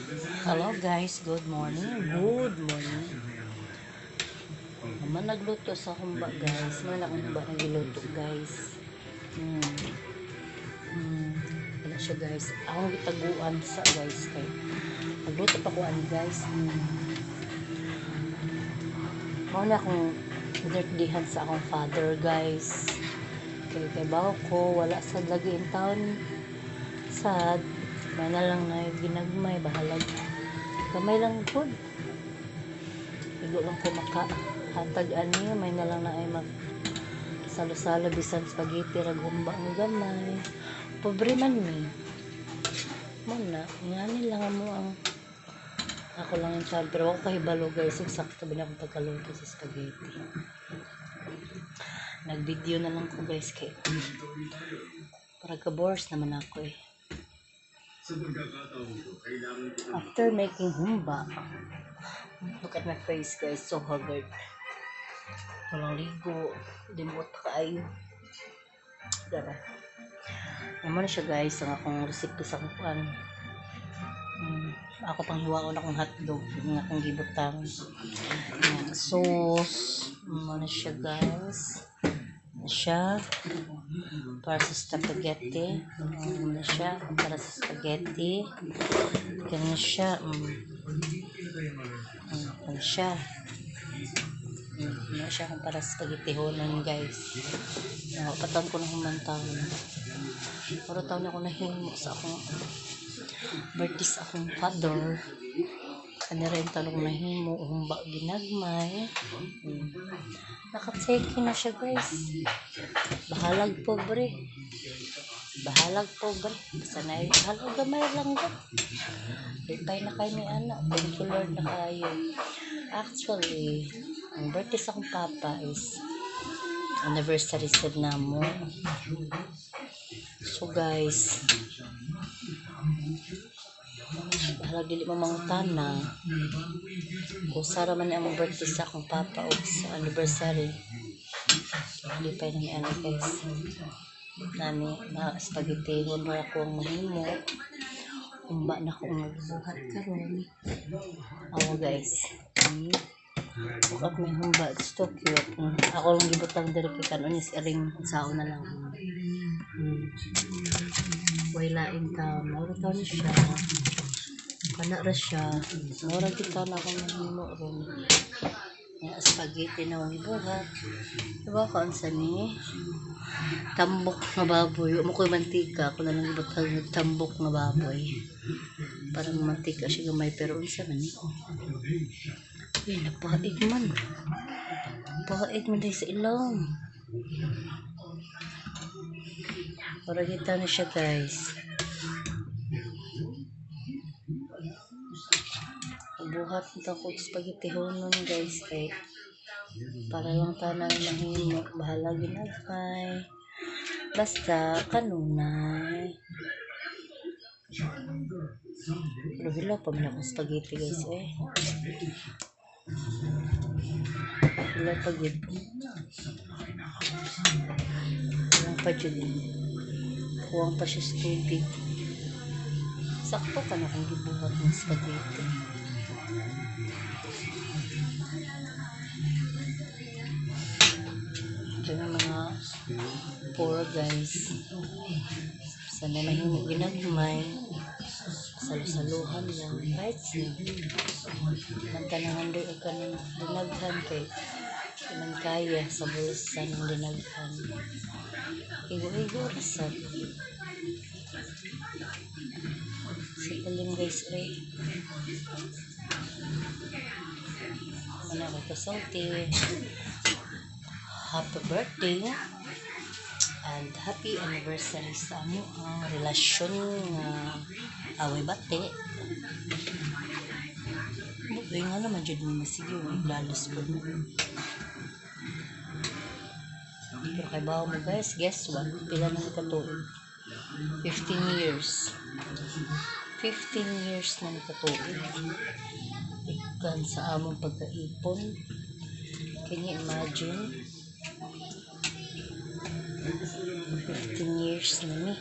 Hello guys, good morning. Good morning. Naman nagluto sa humba guys. May akong humba nagiluto guys. Hmm. Hmm. Wala siya guys. Akong gitaguan sa guys kay. Nagluto pa ko ani guys. Mao na akong birthdayhan sa akong father guys. Kay baho ko wala sa lagi in town. Sad. May na lang na ginagmay bahalag. Kamay lang good. Igo lang ko makahatag ani, may na lang na ay mag salo-salo bisan spaghetti rag humba ng gamay. Pobre man mi. Mo na, ngani lang mo ang ako lang yung child pero ako kahibalo guys, eksakto ba na akong pagkaluto sa spaghetti. Nag-video na lang ko guys kay para ka-bores naman ako eh. After making humba, look at my face guys, so haggard. Walang ligo, dimot kaayo. Dara. Naman na siya guys, ang akong recipe sa kuan. Ako pang hiwaon akong hotdog, ang akong gibutang. Sauce, naman na siya guys. Siya para sa spaghetti. Naman na siya para sa spaghetti. Ganun siya. Ganun siya. Ano siya kung para sa spaghetti honon guys. Patan ko na humantawon. Pero taon ako nahimo sa akong birthday sa akong father. Ano rin talong nahimo humba ginagmay. Nakatseki na siya guys. Bahalag pobre. Bahalag pobre. Sanay bahalag gamay lang ba. Ripay na kayo ni anak. Thank you Lord na kayo. Actually, ang birthday sa akong papa is anniversary sad na mo. So guys, bahalag dili mo mangutana kung sara man ang birthday sa akong papa o sa anniversary. Hindi pa ni ano guys. Nani, spaghetti wala ako ang mahimo. Humba na akong nagbuhat karon. Awa guys. Bukat may humba. It's so cute. Ako lang gibutang diri kay kanon is iring sao na lang. Way lain ka. Mauro taon ni siya. Kana ra siya. Mauro kita na akong mahimo ron. Spaghetti na akong gibuhat. Diba ka unsa ni? Tambok nga baboy. Mo ko'y mantika. Ako na lang gibutang tambok nga baboy. Parang mantika siya gamay pero unsa man ni? Uy, napahaig man. Napahaig man dahil sa ilong. Para kita na siya guys. Buhat nito ko spaghetti honon guys kay para lang tanang mahimo. Bahala ginagmay. Basta kanunay. Pero hila pa man akong spaghetti guys eh. Hila pa gid. Hila pa gid. Huwag pa siya sa tubig. Sakto ka na kung gibuhat ng spaghetti. Ito yung mga poor guys. Sana mahimo ginagmay. Salusaluhan lang. Right siya. Magtanangan doon ka ng dinaghan kay man kaya sa bulsa ng dinaghan. Igo-igo rasad. Sipalim guys eh. Ano ako kasalti. Happy birthday and happy anniversary sa amo ang relasyon nga away bate. Bukoy nga naman dyan mo masige iglalas po. Pero kay bawa mo guys, guess what? Pila na nakatuig? 15 years. 15 years na nakatuig. Ikan sa among pagkaipon. Can you imagine? 15 years na ni.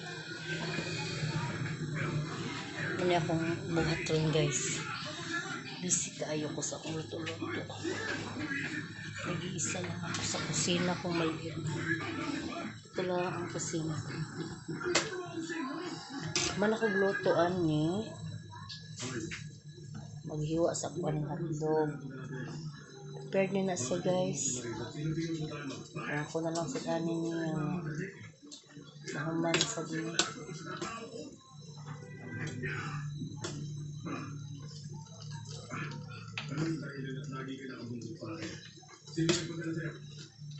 niya akong buhat rin guys. Busy kaayo ko sa akong luto-luto. Nag-iisa lang ako sa kusina kong maliit. Ito lang ang kusina ko. Man ako lutoan ni maghiwa sa kuan ng hotdog. Prepared na na siya guys. Ako na lang sa kanin niya. Nahuman sa din.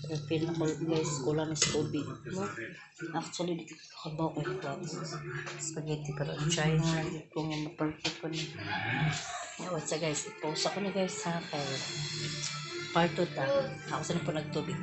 Refill na ko guys, kulang is tubig. No? Actually, dito kabaw ko yung spaghetti pero try nga lang kung ma-perfect ko na. What's up guys, i-post ako na guys ha kay part 2 ta. Ako sa po nagtubig.